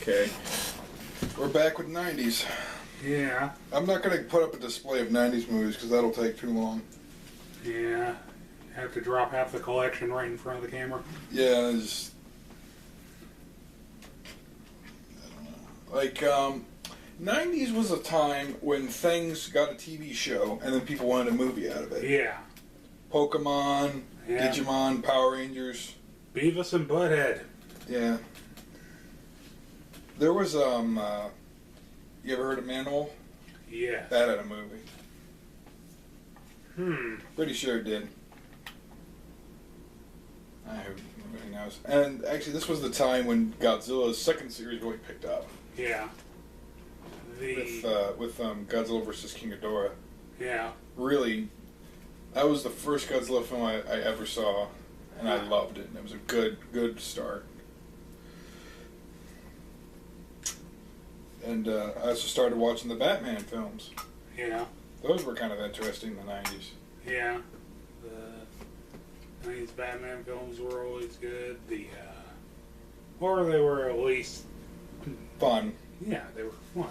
Okay. We're back with 90s. Yeah. I'm not going to put up a display of 90s movies because that'll take too long. Yeah. Have to drop half the collection right in front of the camera. Yeah, it's... I don't know. Like, 90s was a time when things got a TV show and then people wanted a movie out of it. Yeah. Pokemon, Yeah. Digimon, Power Rangers. Beavis and Butthead. Yeah. There was, you ever heard of Manhole? Yeah. That had a movie. Hmm. Pretty sure it did. I hope nobody knows. And actually, this was the time when Godzilla's second series really picked up. Yeah. With Godzilla vs. King Ghidorah. Yeah. Really, that was the first Godzilla film I ever saw, and I loved it. And it was a good start. And I also started watching the Batman films. Yeah. Those were kind of interesting in the 90s. Yeah. The 90s Batman films were always good. Or they were at least Fun. Yeah, they were fun.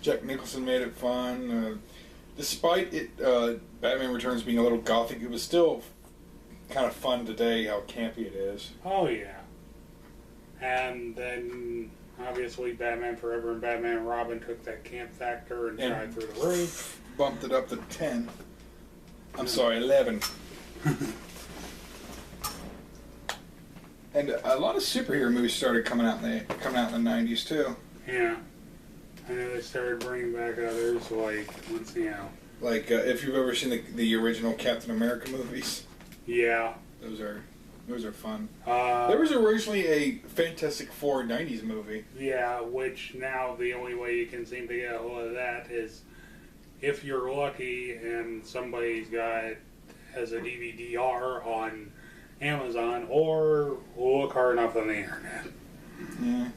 Jack Nicholson made it fun. Despite it, Batman Returns being a little gothic, it was still kind of fun today how campy it is. Oh, yeah. And then, obviously, Batman Forever and Batman and Robin took that camp factor and tried through the roof. Bumped it up to 10. I'm sorry, 11. And a lot of superhero movies started coming out in the 90s, too. Yeah. And then they started bringing back others, like, let's see now. Like, if you've ever seen the original Captain America movies. Yeah. Those are fun. There was originally a Fantastic Four 90s movie. Yeah, which now the only way you can seem to get a hold of that is if you're lucky and somebody's has a DVD-R on Amazon or look hard enough on the internet. Yeah.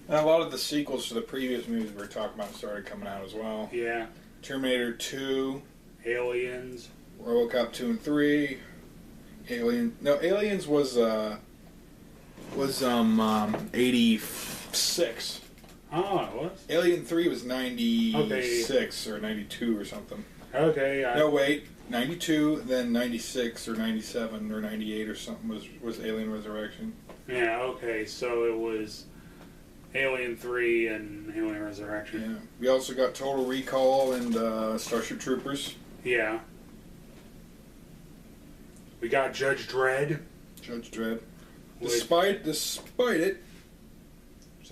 And a lot of the sequels to the previous movies we were talking about started coming out as well. Yeah. Terminator 2. Aliens. RoboCop 2 and 3. Aliens was 86. Oh, it was? Alien 3 was 96 or 92 or something. Okay. No, wait. 92, then 96 or 97 or 98 or something was Alien Resurrection. Yeah, okay. So it was Alien 3 and Alien Resurrection. Yeah. We also got Total Recall and Starship Troopers. Yeah. We got Judge Dredd. Judge Dredd. Despite it, it's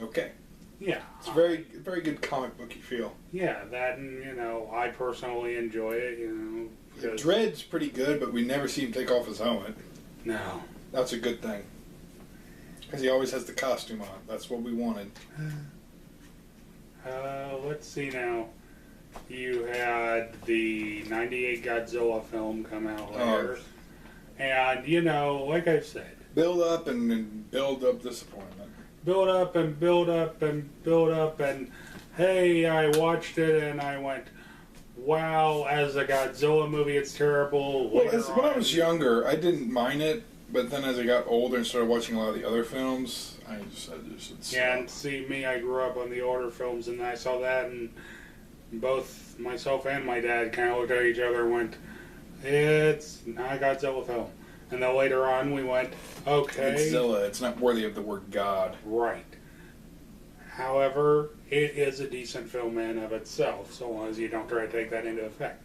okay. Yeah. It's a very good comic booky feel. Yeah, that, and, I personally enjoy it, Dredd's pretty good, but we never see him take off his helmet. No. That's a good thing. Because he always has the costume on. That's what we wanted. Let's see now. You had the 98 Godzilla film come out later. And, like I said. Build up and build up disappointment. Build up and build up and build up and, hey, I watched it and I went, wow, as a Godzilla movie it's terrible. Well, when I was younger, I didn't mind it, but then as I got older and started watching a lot of the other films, I just yeah, and see me, I grew up on the older films and I saw that and both myself and my dad kind of looked at each other and went, it's not a Godzilla film. And then later on we went, okay. Godzilla, it's not worthy of the word God. Right. However, it is a decent film in of itself, so long as you don't try to take that into effect.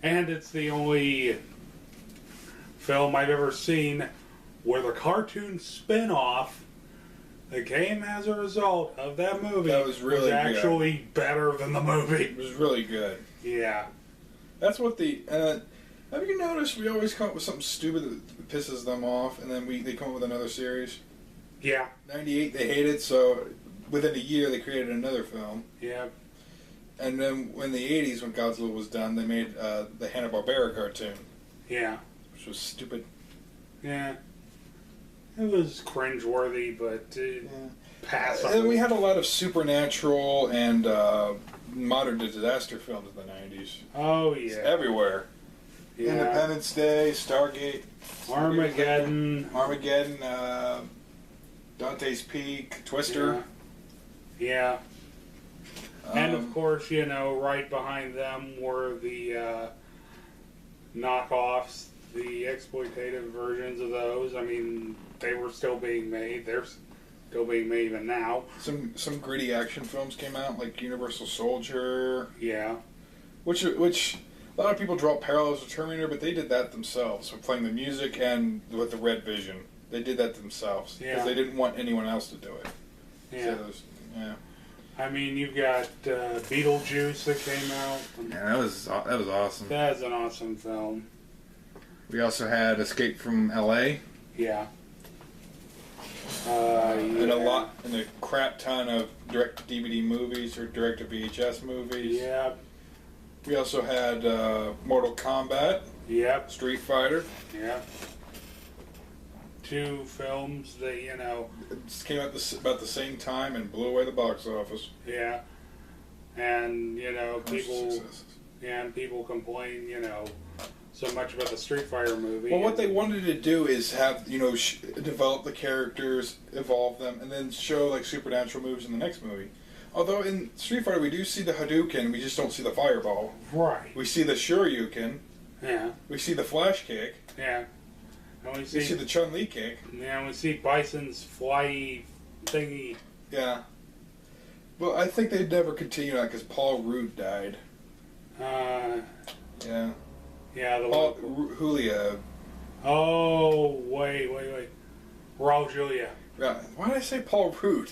And it's the only film I've ever seen where the cartoon spin-off that came as a result of that movie was actually better than the movie. It was really good. Yeah. That's what have you noticed we always come up with something stupid that pisses them off, and then they come up with another series? Yeah. 98, they hate it, so within a year they created another film. Yeah. And then in the 80s, when Godzilla was done, they made the Hanna-Barbera cartoon. Yeah. Which was stupid. Yeah. It was cringeworthy, but passable. And we had a lot of supernatural and modern disaster films in the 90s. Oh, yeah. It's everywhere. Yeah. Independence Day, Stargate, Armageddon. Dante's Peak, Twister. Yeah. And of course, you know, right behind them were the knockoffs, the exploitative versions of those. I mean, they were still being made. They're still being made even now. Some gritty action films came out, like Universal Soldier. Yeah. Which a lot of people draw parallels to Terminator, but they did that themselves. With playing the music and with the red vision. They did that themselves. Because they didn't want anyone else to do it. Yeah. So yeah. I mean, you've got Beetlejuice that came out. Yeah, that was awesome. That's an awesome film. We also had Escape from L.A. Yeah. And a crap ton of direct-to-DVD movies or direct-to-VHS movies. Yeah. We also had Mortal Kombat. Yep. Street Fighter. Yeah. 2 films that, you know... It just came out about the same time and blew away the box office. Yeah. And, you know, people complain, you know, so much about the Street Fighter movie. Well, what they wanted to do is have, you know, develop the characters, evolve them, and then show, like, supernatural moves in the next movie. Although in Street Fighter we do see the Hadouken, we just don't see the fireball. Right. We see the Shoryuken. Yeah. We see the Flash Kick. Yeah. And we see the Chun-Li Kick. Yeah, we see Bison's fly thingy. Yeah. Well, I think they'd never continue that because Paul Rudd died. Yeah. Yeah, Julia. Oh, wait. Raul Julia. Right. Why did I say Paul Rudd?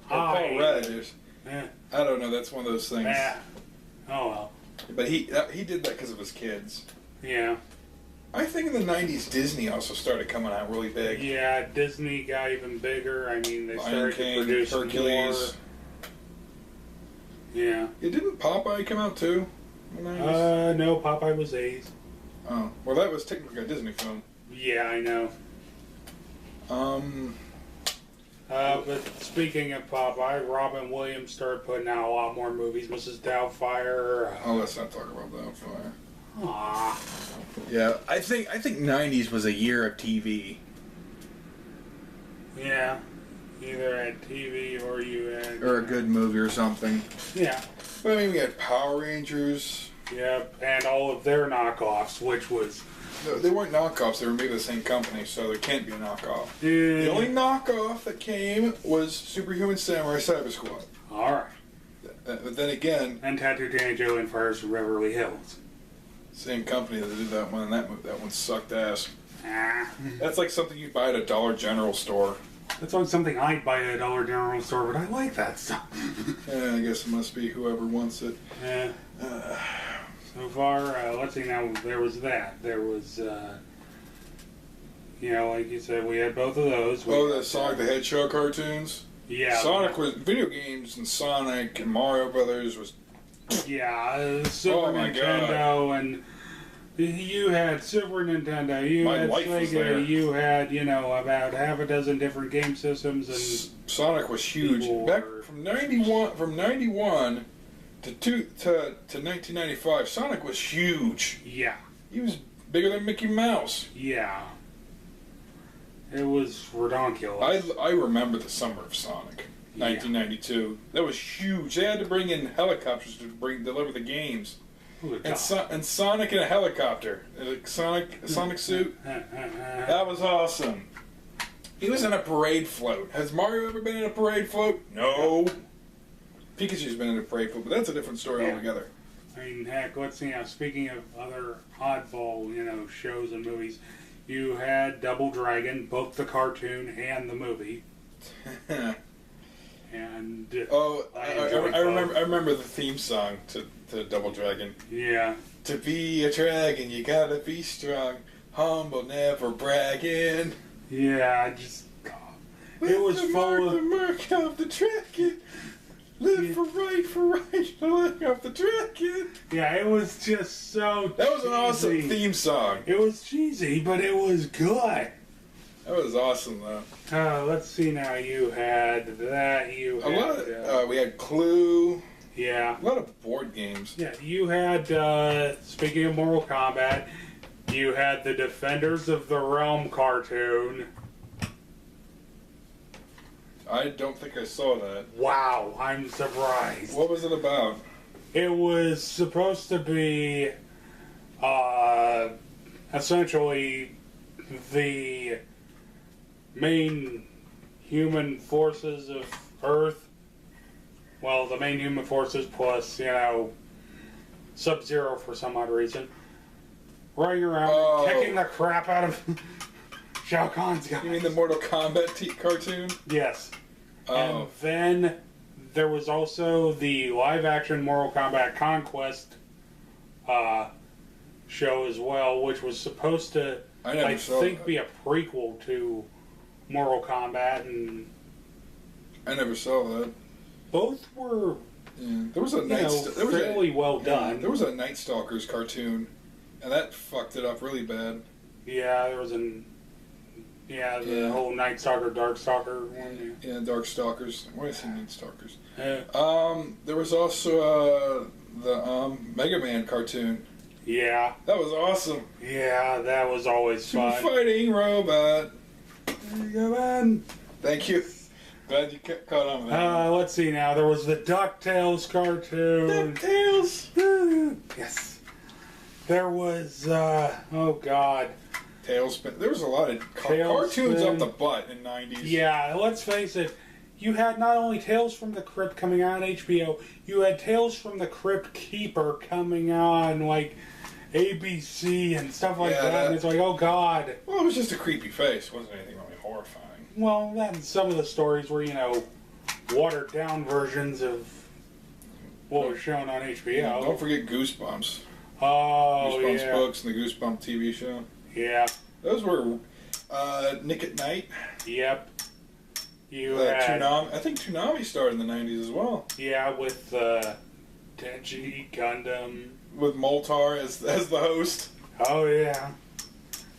Paul Rudd. Yeah. I don't know. That's one of those things. Yeah. Oh well. But he did that because of his kids. Yeah. I think in the 90s Disney also started coming out really big. Yeah, Disney got even bigger. I mean, they started to produce Hercules. more. Yeah. Didn't Popeye come out too? In the 90s? No, Popeye was 8. Oh, well, that was technically a Disney film. Yeah, I know. But speaking of Popeye, Robin Williams started putting out a lot more movies. Mrs. Doubtfire. Let's not talk about Doubtfire. Aww. Yeah, I think 90s was a year of TV. Yeah. Either at TV or you had... Or a good movie or something. Yeah. But, I mean, we had Power Rangers. Yeah, and all of their knockoffs, which was... No, they weren't knockoffs. They were made by the same company, so there can't be a knockoff. Yeah. The only knockoff that came was Superhuman Samurai Cyber Squad. Alright. But then again... And Tattoo Tango and Fires from Beverly Hills. Same company that did that one, and that one sucked ass. Ah. That's like something you'd buy at a Dollar General store. That's always something I'd buy at a Dollar General store, but I like that stuff. I guess it must be whoever wants it. Yeah. So far, let's see now, there was that. There was, you know, like you said, we had both of those. The Sonic the Hedgehog cartoons? Yeah. Sonic was, video games and Sonic and Mario Brothers was... Yeah, Super Nintendo, and you had Super Nintendo, you had Sega, you had, you know, about half a dozen different game systems, and Sonic was huge. Back from 91 to 1995, Sonic was huge. Yeah. He was bigger than Mickey Mouse. Yeah. It was ridiculous. I remember the summer of Sonic. 1992. That was huge. They had to bring in helicopters to deliver the games. And Sonic in a helicopter. Sonic suit. That was awesome. He was in a parade float. Has Mario ever been in a parade float? No. Pikachu's been in a parade float, but that's a different story altogether. I mean, heck, let's see now. Speaking of other oddball, you know, shows and movies, you had Double Dragon, both the cartoon and the movie. And I remember the theme song to Double Dragon. Yeah. To be a dragon, you gotta be strong, humble, never bragging. Yeah, it was full of the mark of the dragon. Live for right, live off the dragon. Yeah, it was just so. That was an awesome theme song. It was cheesy, but it was good. That was awesome, though. Let's see now. You had that. We had Clue. Yeah. A lot of board games. Yeah, you had, speaking of Mortal Kombat, you had the Defenders of the Realm cartoon. I don't think I saw that. Wow, I'm surprised. What was it about? It was supposed to be essentially the main human forces of Earth. Well, the main human forces plus, Sub-Zero for some odd reason. Running around, kicking the crap out of Shao Kahn's guys. You mean the Mortal Kombat cartoon? Yes. Oh. And then there was also the live-action Mortal Kombat Conquest show as well, which was supposed to, I think, be a prequel to Mortal Kombat, and I never saw that. both were there was a fairly well done. There was a Night Stalkers cartoon, and that fucked it up really bad. Yeah, there was the whole Night Stalker, Dark Stalker one. Yeah, Dark Stalkers. Why did I say Night Stalkers? Yeah. There was also the Mega Man cartoon. Yeah. That was awesome. Yeah, that was always fun. Fighting robot. Mega Man. Thank you. Glad you caught on with that. Let's see now. There was the DuckTales cartoon. DuckTales! Yes. There was, oh god. Tailspin. There was a lot of cartoons up the butt in 90s. Yeah, let's face it. You had not only Tales from the Crypt coming out on HBO, you had Tales from the Crypt Keeper coming on, like, ABC and stuff like that. And it's like, oh god. Well, it was just a creepy face. It wasn't anything really horrifying. Well, then some of the stories were, watered down versions of what was shown on HBO. Yeah, don't forget Goosebumps. Oh, Goosebumps books and the Goosebumps TV show. Yeah. Those were Nick at Night. Yep. You had Toonami. I think Toonami started in the 90s as well. Yeah, with Tenchi Gundam. With Moltar as the host. Oh, yeah.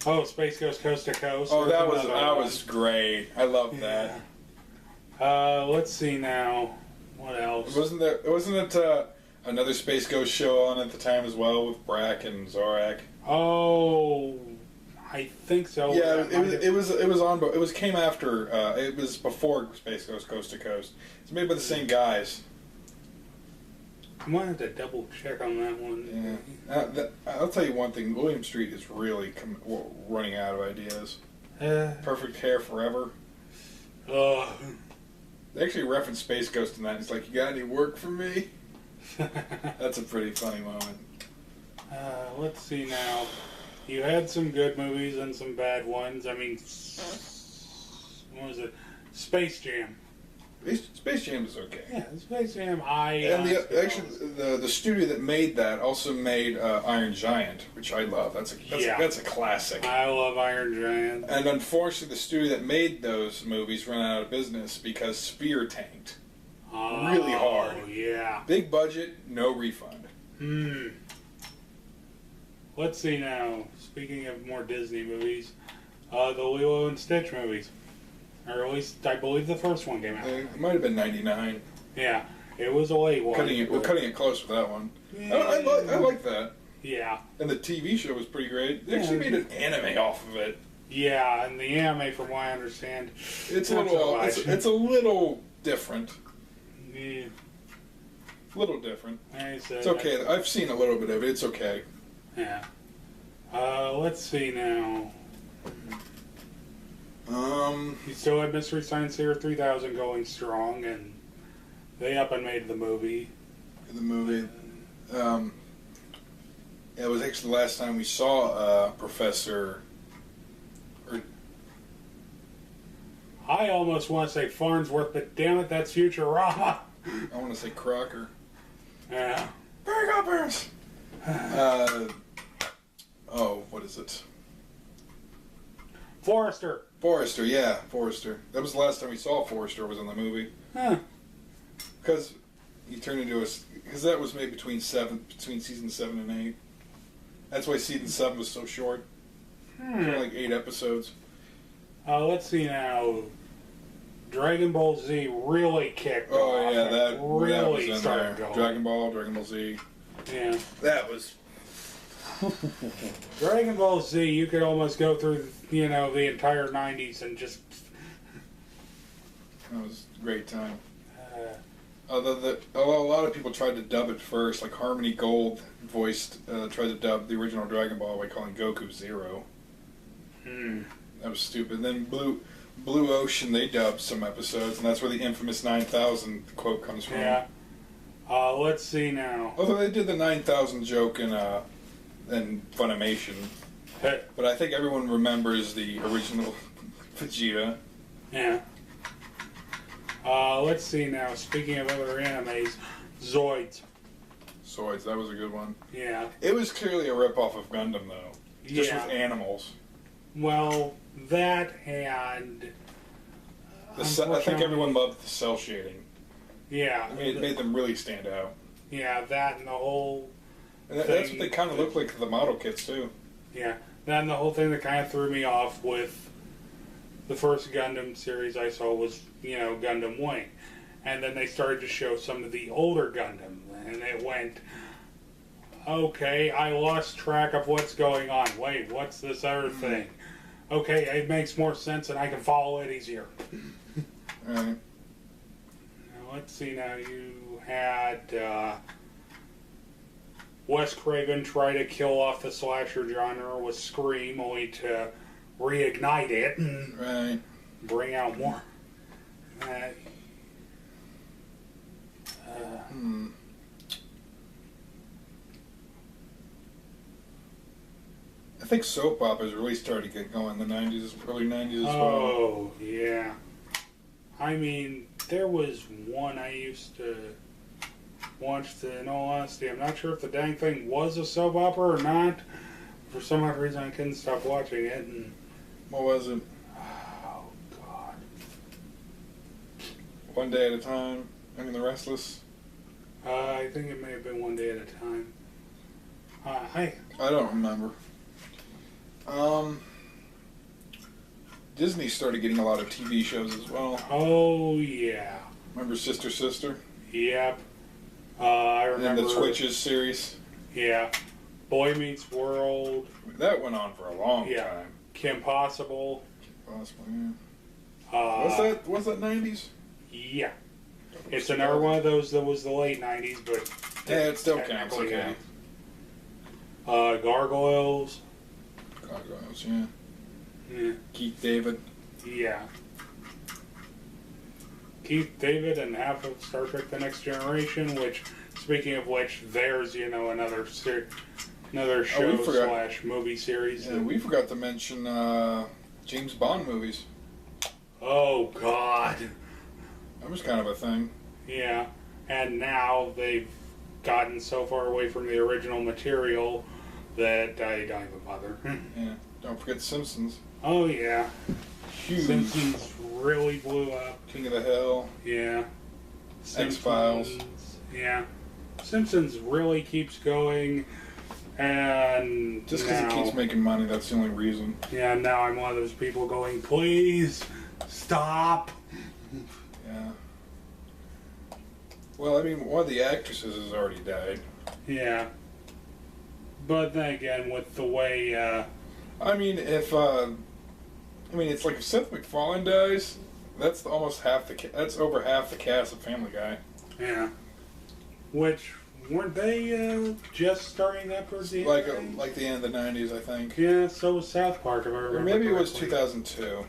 Oh, Space Ghost Coast to Coast. Oh, that was great. I love that. Let's see now. What else? Wasn't it another Space Ghost show on at the time as well with Brack and Zorak? Oh, I think so. Yeah, it was on, but it came after. It was before Space Ghost Coast to Coast. It's made by the same guys. I might have to double check on that one. Yeah, I'll tell you one thing. William Street is really running out of ideas. Perfect Hair Forever. They actually reference Space Ghost in that. It's like, you got any work for me? That's a pretty funny moment. Let's see now. You had some good movies and some bad ones. I mean, what was it? Space Jam. Space Jam is okay. Yeah, Space Jam. And the studio that made that also made Iron Giant, which I love. That's a classic. I love Iron Giant. And unfortunately, the studio that made those movies ran out of business because Spear tanked really hard. Oh yeah. Big budget, no refund. Let's see now. Speaking of more Disney movies, the Lilo and Stitch movies. Or at least, I believe the first one came out. It might have been 99. Yeah, it was a late one. We're cutting it close with that one. I like that. Yeah. And the TV show was pretty great. They actually made an anime off of it. Yeah, and the anime, from what I understand, it's a little different. Yeah. A little different. It's okay. I've seen a little bit of it. It's okay. Yeah. Let's see now. You still had Mystery Science Theater 3000 going strong, and they up and made the movie. It was actually the last time we saw Professor. I almost want to say Farnsworth, but damn it, that's Futurama. I want to say Crocker. Yeah. Big uppers! What is it? Forrester. Yeah, Forrester. That was the last time we saw Forrester was in the movie. Huh. Because he turned into because that was made between season 7 and 8. That's why season 7 was so short. Only like 8 episodes. Let's see now. Dragon Ball Z really kicked off. Oh yeah, that really was in started there. going. Dragon Ball Z. Yeah. That was. Dragon Ball Z, you could almost go through, the entire 90s and just That was a great time. Uh, Although a lot of people tried to dub it first, like Harmony Gold tried to dub the original Dragon Ball by calling Goku Zero. That was stupid. Then Blue Ocean, they dubbed some episodes, and that's where the infamous 9000 quote comes from. Yeah. Let's see now. Although they did the 9000 joke in Funimation. But I think everyone remembers the original Vegeta. Yeah. Let's see now. Speaking of other animes, Zoids. Zoids, that was a good one. Yeah. It was clearly a ripoff of Gundam, though. Just with animals. Well, that and... I think everyone loved the cell shading. Yeah. I mean, it made them really stand out. Yeah, that and the whole... And that's what they kind of look like, the model kits, too. Yeah. That and the whole thing that kind of threw me off with the first Gundam series I saw was, Gundam Wing. And then they started to show some of the older Gundam. And it went, okay, I lost track of what's going on. Wait, what's this other thing? Okay, it makes more sense and I can follow it easier. Right. Now, let's see now. You had Wes Craven try to kill off the slasher genre with Scream, only to reignite it and Right. bring out more. I think soap operas really started to get going in the 90s, early 90s as well. Oh, yeah. I mean, there was one I used to watch, in all honesty. I'm not sure if the dang thing was a soap opera or not. For some odd reason, I couldn't stop watching it. And What was it? oh, God. One Day at a Time? The Restless? I think it may have been One Day at a Time. I don't remember. Disney started getting a lot of TV shows as well. Oh, yeah. Remember Sister Sister? Yep. I remember. And then the Twitches series? Yeah. Boy Meets World. That went on for a long time. Kim Possible. Possibly, yeah. Was that 90s? Yeah. It's another one of those that was the late 90s, but... Yeah, it still counts, okay. Gargoyles. Gargoyles, yeah. Yeah. Keith David. Yeah. Keith David and half of Star Trek The Next Generation, which, speaking of which, there's, another show slash movie series. Yeah, we forgot to mention James Bond movies. Oh, God. That was kind of a thing. Yeah. And now they've gotten so far away from the original material that I don't even bother. Yeah. Don't forget Simpsons. Oh, yeah. Huge. Simpsons really blew up. King of the Hill. Yeah. X-Files. Yeah. Simpsons really keeps going, and just because it keeps making money, that's the only reason. Yeah, now I'm one of those people going, please, stop. Yeah. Well, one of the actresses has already died. Yeah. But then again, with the way... it's like if Seth MacFarlane dies, that's almost that's over half the cast of Family Guy. Yeah. Which, weren't they just starting that towards the end? Like the end of the 90s, I think. Yeah, so was South Park, if I remember. Or maybe correctly. it was 2002.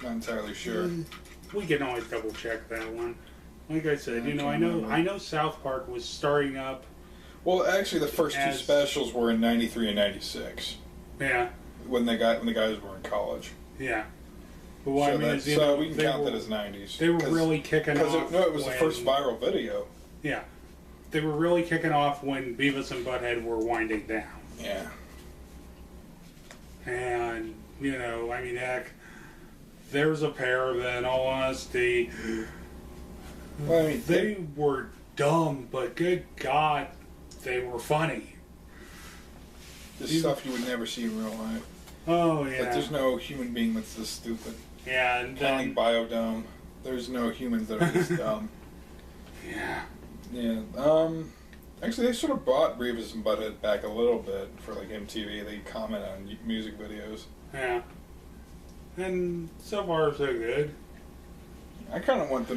Not entirely sure. We can always double check that one. Like I said, I know South Park was starting up. Well, actually, the first two specials were in '93 and '96. Yeah. When the guys were in college. Yeah. But what we can count that as '90s. They were really kicking off. It was the first viral video. Yeah. They were really kicking off when Beavis and Butthead were winding down. Yeah. And, heck, there's a pair that, in all honesty, they were dumb, but good God, they were funny. This stuff you would never see in real life. Oh, yeah. But there's no human being that's this stupid. Yeah, and then... Biodome. There's no humans that are this dumb. Yeah. Yeah. Actually, they sort of brought Beavis and Butthead back a little bit for, MTV. They comment on music videos. Yeah. And so far, so good. I kind of want them